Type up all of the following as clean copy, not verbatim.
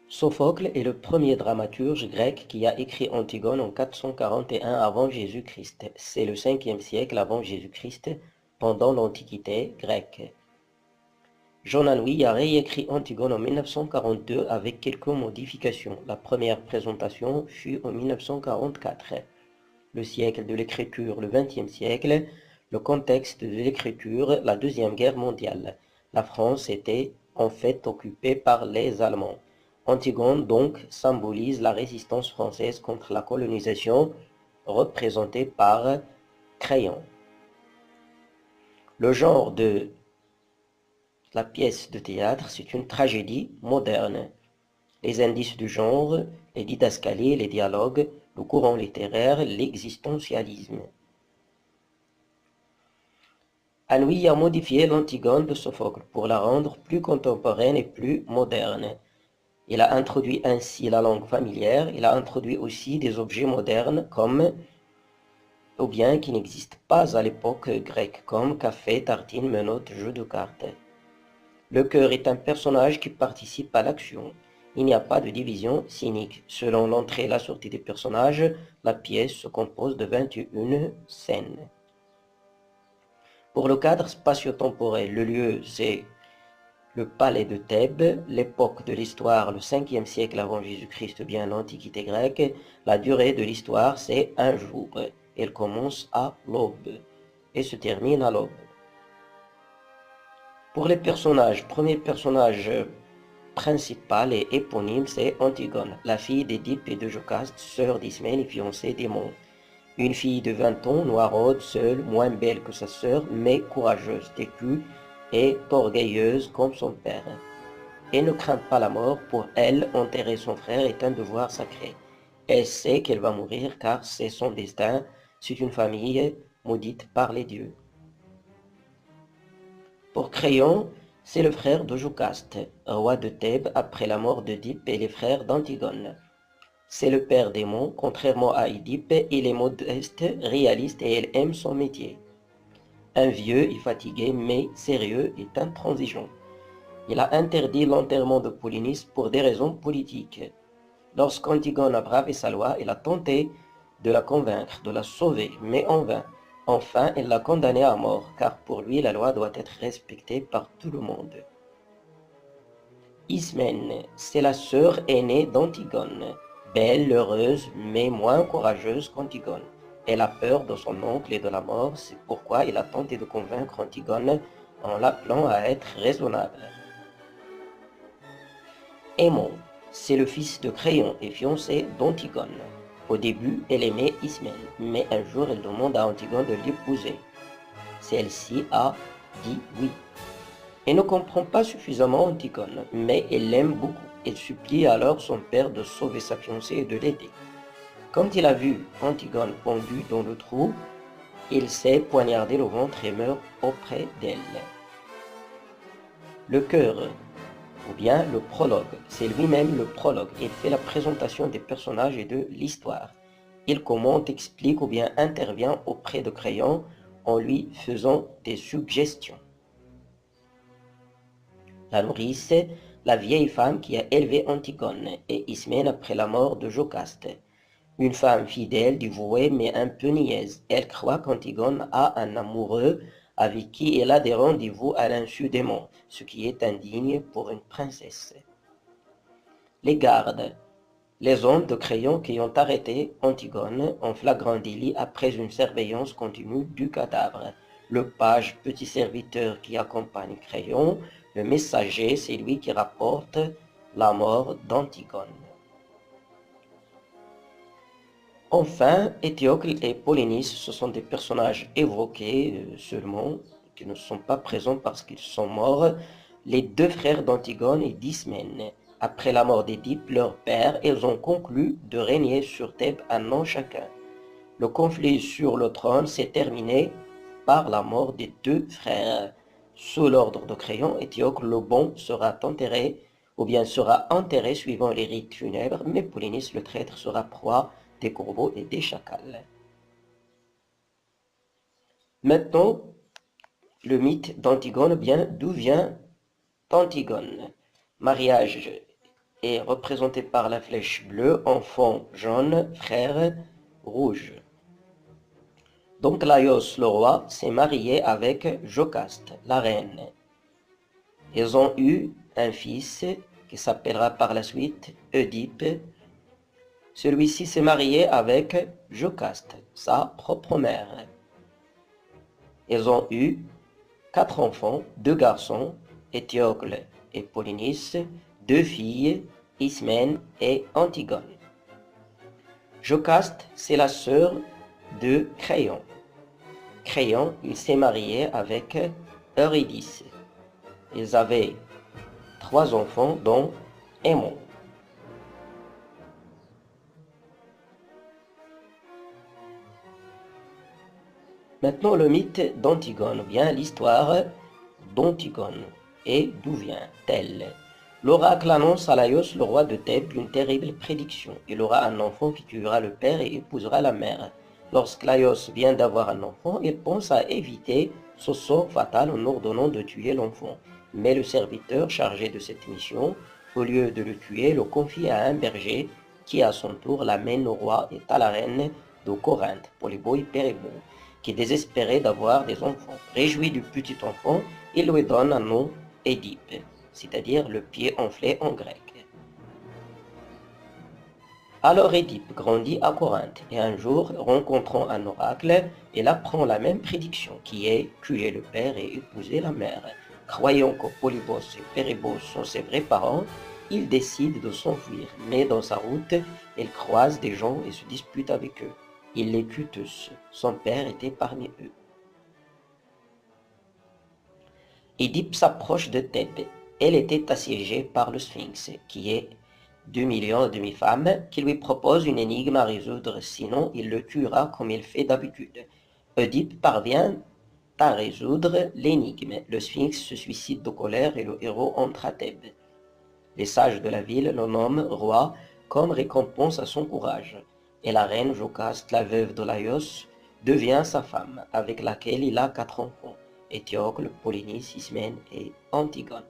Sophocle est le premier dramaturge grec qui a écrit Antigone en 441 avant Jésus-Christ. C'est le 5e siècle avant Jésus-Christ, pendant l'Antiquité grecque. John Anouilh a réécrit Antigone en 1942 avec quelques modifications. La première présentation fut en 1944. Le siècle de l'écriture, le XXe siècle, le contexte de l'écriture, la Deuxième Guerre mondiale. La France était en fait occupée par les Allemands. Antigone donc symbolise la résistance française contre la colonisation représentée par Créon. Le genre de la pièce de théâtre, c'est une tragédie moderne. Les indices du genre, les didascalies, les dialogues, le courant littéraire, l'existentialisme. Anouilh a modifié l'Antigone de Sophocle pour la rendre plus contemporaine et plus moderne. Il a introduit ainsi la langue familière, il a introduit aussi des objets modernes comme, ou bien qui n'existent pas à l'époque grecque, comme café, tartine, menottes, jeu de cartes. Le cœur est un personnage qui participe à l'action. Il n'y a pas de division cynique. Selon l'entrée et la sortie des personnages, la pièce se compose de 21 scènes. Pour le cadre spatio-temporel, le lieu c'est le palais de Thèbes, l'époque de l'histoire, le 5e siècle avant Jésus-Christ, bien l'Antiquité grecque. La durée de l'histoire, c'est un jour. Elle commence à l'aube et se termine à l'aube. Pour les personnages, premier personnage principal et éponyme, c'est Antigone, la fille d'Édipe et de Jocaste, sœur d'Ismène et fiancée d'Aimon. Une fille de 20 ans, noiraude, seule, moins belle que sa sœur, mais courageuse, têtue et orgueilleuse comme son père. Elle ne craint pas la mort. Pour elle, enterrer son frère est un devoir sacré. Elle sait qu'elle va mourir car c'est son destin. C'est une famille maudite par les dieux. Pour Créon, c'est le frère de Jocaste, roi de Thèbes après la mort d'Œdipe et les frères d'Antigone. C'est le père d'Aimon. Contrairement à Édipe, il est modeste, réaliste et elle aime son métier. Un vieux et fatigué, mais sérieux et intransigeant. Il a interdit l'enterrement de Polynice pour des raisons politiques. Lorsqu'Antigone a bravé sa loi, il a tenté de la convaincre, de la sauver, mais en vain. Enfin, il l'a condamnée à mort, car pour lui, la loi doit être respectée par tout le monde. Ismène, c'est la sœur aînée d'Antigone, belle, heureuse, mais moins courageuse qu'Antigone. Elle a peur de son oncle et de la mort, c'est pourquoi il a tenté de convaincre Antigone en l'appelant à être raisonnable. Aimon, c'est le fils de Créon et fiancé d'Antigone. Au début, elle aimait Ismène, mais un jour elle demande à Antigone de l'épouser. Celle-ci a dit oui. Elle ne comprend pas suffisamment Antigone, mais elle l'aime beaucoup. Elle supplie alors son père de sauver sa fiancée et de l'aider. Quand il a vu Antigone pendue dans le trou, il s'est poignardé le ventre et meurt auprès d'elle. Le cœur, ou bien le prologue. C'est lui-même le prologue. Il fait la présentation des personnages et de l'histoire. Il commente, explique ou bien intervient auprès de Créon en lui faisant des suggestions. La nourrice, la vieille femme qui a élevé Antigone et Ismène après la mort de Jocaste. Une femme fidèle, dévouée, mais un peu niaise. Elle croit qu'Antigone a un amoureux avec qui elle a des rendez-vous à l'insu d'Aimon, ce qui est indigne pour une princesse. Les gardes, les hommes de Créon qui ont arrêté Antigone en flagrant délit après une surveillance continue du cadavre. Le page, petit serviteur qui accompagne Créon. Le messager, c'est lui qui rapporte la mort d'Antigone. Enfin, Étiocle et Polynice, ce sont des personnages évoqués seulement, qui ne sont pas présents parce qu'ils sont morts, les deux frères d'Antigone et d'Ismène. Après la mort d'Édipe, leur père, ils ont conclu de régner sur Thèbes un an chacun. Le conflit sur le trône s'est terminé par la mort des deux frères. Sous l'ordre de Créon, Étiocle le bon sera enterré, ou bien sera enterré suivant les rites funèbres, mais Polynice le traître sera proie des corbeaux et des chacals. Maintenant, le mythe d'Antigone, bien d'où vient Antigone? Mariage est représenté par la flèche bleue, enfant jaune, frère rouge. Donc Laios, le roi, s'est marié avec Jocaste, la reine. Ils ont eu un fils qui s'appellera par la suite Oedipe. Celui-ci s'est marié avec Jocaste, sa propre mère. Ils ont eu 4 enfants, 2 garçons, Étiocle et Polynice, 2 filles, Ismène et Antigone. Jocaste, c'est la sœur de Créon. Créon, il s'est marié avec Eurydice. Ils avaient 3 enfants, dont Aimon. Maintenant, le mythe d'Antigone, ou bien l'histoire d'Antigone. Et d'où vient-elle? L'oracle annonce à Laios, le roi de Thèbes, une terrible prédiction. Il aura un enfant qui tuera le père et épousera la mère. Lorsque Laios vient d'avoir un enfant, il pense à éviter ce sort fatal en ordonnant de tuer l'enfant. Mais le serviteur chargé de cette mission, au lieu de le tuer, le confie à un berger qui à son tour l'amène au roi et à la reine de Corinthe, Polybo et Pérébo, qui désespérait d'avoir des enfants. Réjoui du petit enfant, il lui donne un nom Édipe, c'est-à-dire le pied enflé en grec. Alors Édipe grandit à Corinthe et un jour, rencontrant un oracle, il apprend la même prédiction qui est tuer le père et épouser la mère. Croyant que Polybos et Pérébos sont ses vrais parents, il décide de s'enfuir, mais dans sa route, il croise des gens et se dispute avec eux. Il les tue tous. Son père était parmi eux. Édipe s'approche de Thèbes. Elle était assiégée par le Sphinx, qui est 2 millions et demi femmes, qui lui propose une énigme à résoudre, sinon il le tuera comme il fait d'habitude. Oedipe parvient à résoudre l'énigme. Le Sphinx se suicide de colère et le héros entre à Thèbes. Les sages de la ville le nomment roi comme récompense à son courage. Et la reine Jocaste, la veuve de Laios, devient sa femme, avec laquelle il a 4 enfants, Étiocle, Polynice, Ismène et Antigone.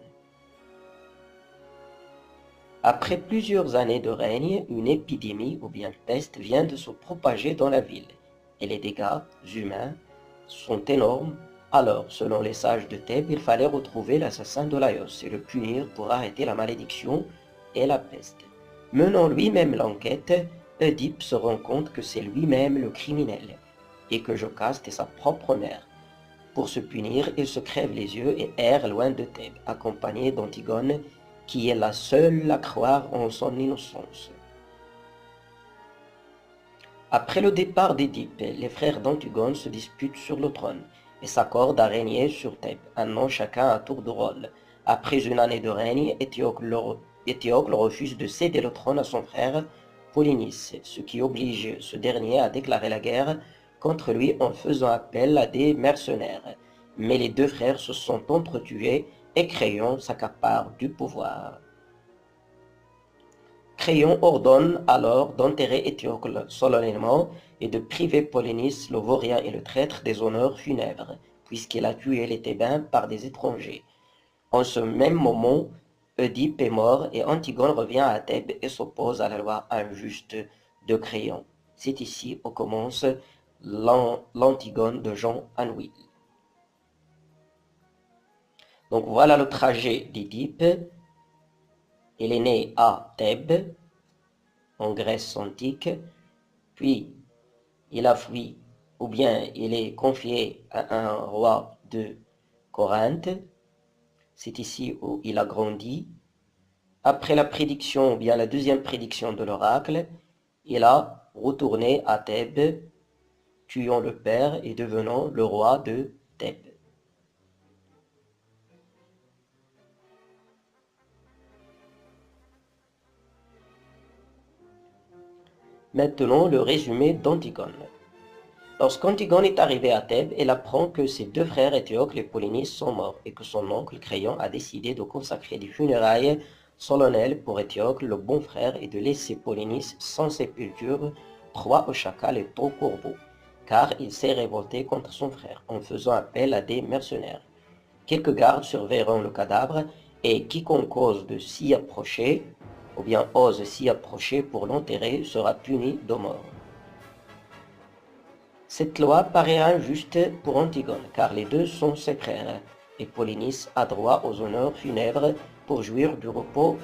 Après plusieurs années de règne, une épidémie ou bien peste vient de se propager dans la ville, et les dégâts humains sont énormes. Alors, selon les sages de Thèbes, il fallait retrouver l'assassin de Laios et le punir pour arrêter la malédiction et la peste. Menant lui-même l'enquête, Oedipe se rend compte que c'est lui-même le criminel et que Jocaste est sa propre mère. Pour se punir, il se crève les yeux et erre loin de Thèbes, accompagné d'Antigone, qui est la seule à croire en son innocence. Après le départ d'Édipe, les frères d'Antigone se disputent sur le trône et s'accordent à régner sur Thèbes, un an chacun à tour de rôle. Après une année de règne, Étiocle refuse de céder le trône à son frère Polynice, ce qui oblige ce dernier à déclarer la guerre contre lui en faisant appel à des mercenaires. Mais les 2 frères se sont entretués et Créon s'accapare du pouvoir. Créon ordonne alors d'enterrer Étiocle solennellement et de priver Polynice, le vaurien et le traître, des honneurs funèbres, puisqu'il a tué les Thébains par des étrangers. En ce même moment, Oedipe est mort et Antigone revient à Thèbes et s'oppose à la loi injuste de Créon. C'est ici où commence l'Antigone de Jean Anouilh. Donc voilà le trajet d'Édipe. Il est né à Thèbes, en Grèce antique, puis il a fui, ou bien il est confié à un roi de Corinthe. C'est ici où il a grandi. Après la prédiction, ou bien la deuxième prédiction de l'oracle, il a retourné à Thèbes, tuant le père et devenant le roi de Thèbes. Maintenant, le résumé d'Antigone. Lorsqu'Antigone est arrivée à Thèbes, elle apprend que ses 2 frères Étiocle et Polynice sont morts et que son oncle Créon a décidé de consacrer des funérailles solennelles pour Étiocle, le bon frère, et de laisser Polynice sans sépulture, proie au chacal et au corbeau, car il s'est révolté contre son frère en faisant appel à des mercenaires. Quelques gardes surveilleront le cadavre et quiconque ose de s'y approcher ou bien ose s'y approcher pour l'enterrer sera puni de mort. Cette loi paraît injuste pour Antigone, car les deux sont ses frères, et Polynice a droit aux honneurs funèbres pour jouir du repos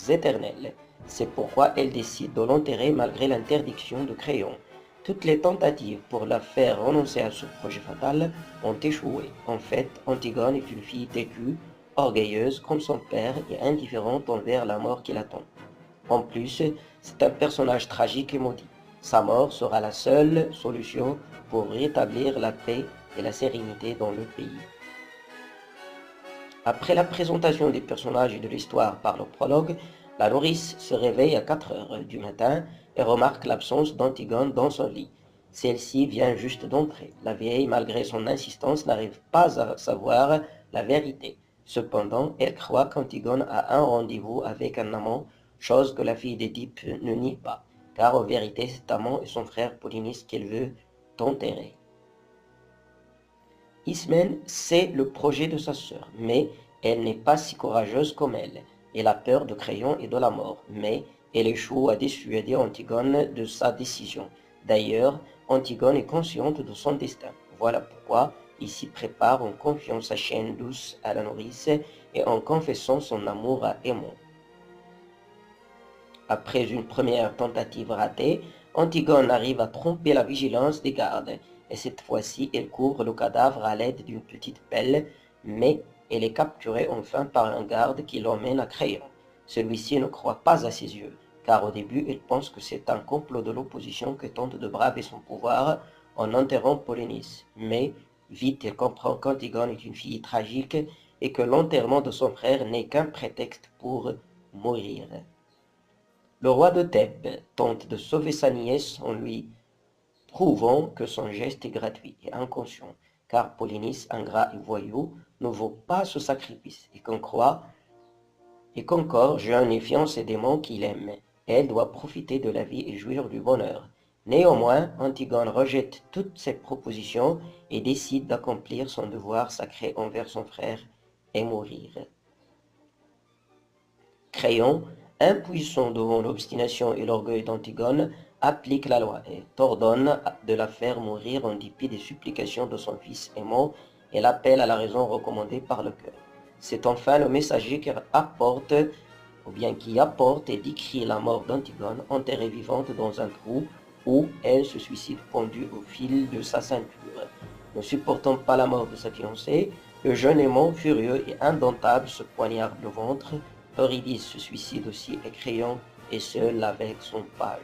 éternel. C'est pourquoi elle décide de l'enterrer malgré l'interdiction de Créon. Toutes les tentatives pour la faire renoncer à ce projet fatal ont échoué. En fait, Antigone est une fille têtue, orgueilleuse comme son père et indifférente envers la mort qui l'attend. En plus, c'est un personnage tragique et maudit. Sa mort sera la seule solution pour rétablir la paix et la sérénité dans le pays. Après la présentation des personnages et de l'histoire par le prologue, la nourrice se réveille à 4 heures du matin et remarque l'absence d'Antigone dans son lit. Celle-ci vient juste d'entrer. La vieille, malgré son insistance, n'arrive pas à savoir la vérité. Cependant, elle croit qu'Antigone a un rendez-vous avec un amant, chose que la fille d'Édipe ne nie pas, car en vérité cet amant est son frère Polynice qu'elle veut enterrer. Ismène sait le projet de sa sœur, mais elle n'est pas si courageuse comme elle. Elle a peur de Créon et de la mort, mais elle échoue à dissuader Antigone de sa décision. D'ailleurs, Antigone est consciente de son destin. Voilà pourquoi il s'y prépare en confiant sa chaîne douce à la nourrice et en confessant son amour à Aimon. Après une première tentative ratée, Antigone arrive à tromper la vigilance des gardes, et cette fois-ci elle couvre le cadavre à l'aide d'une petite pelle, mais elle est capturée enfin par un garde qui l'emmène à Créon. Celui-ci ne croit pas à ses yeux, car au début il pense que c'est un complot de l'opposition qui tente de braver son pouvoir en enterrant Polynice. Mais vite il comprend qu'Antigone est une fille tragique et que l'enterrement de son frère n'est qu'un prétexte pour mourir. Le roi de Thèbes tente de sauver sa nièce en lui prouvant que son geste est gratuit et inconscient, car Polynice, ingrat et voyou, ne vaut pas ce sacrifice et qu'encore jeune et fiancée démon qu'il aime, elle doit profiter de la vie et jouir du bonheur. Néanmoins, Antigone rejette toutes ses propositions et décide d'accomplir son devoir sacré envers son frère et mourir. Créon, impuissant devant l'obstination et l'orgueil d'Antigone, applique la loi et ordonne de la faire mourir en dépit des supplications de son fils aimant et l'appel à la raison recommandée par le cœur. C'est enfin le messager qui apporte et décrit la mort d'Antigone, enterrée vivante dans un trou où elle se suicide pendue au fil de sa ceinture. Ne supportant pas la mort de sa fiancée, le jeune aimant, furieux et indomptable, se poignarde le ventre. Eurydice se suicide aussi et Créon est seul avec son page.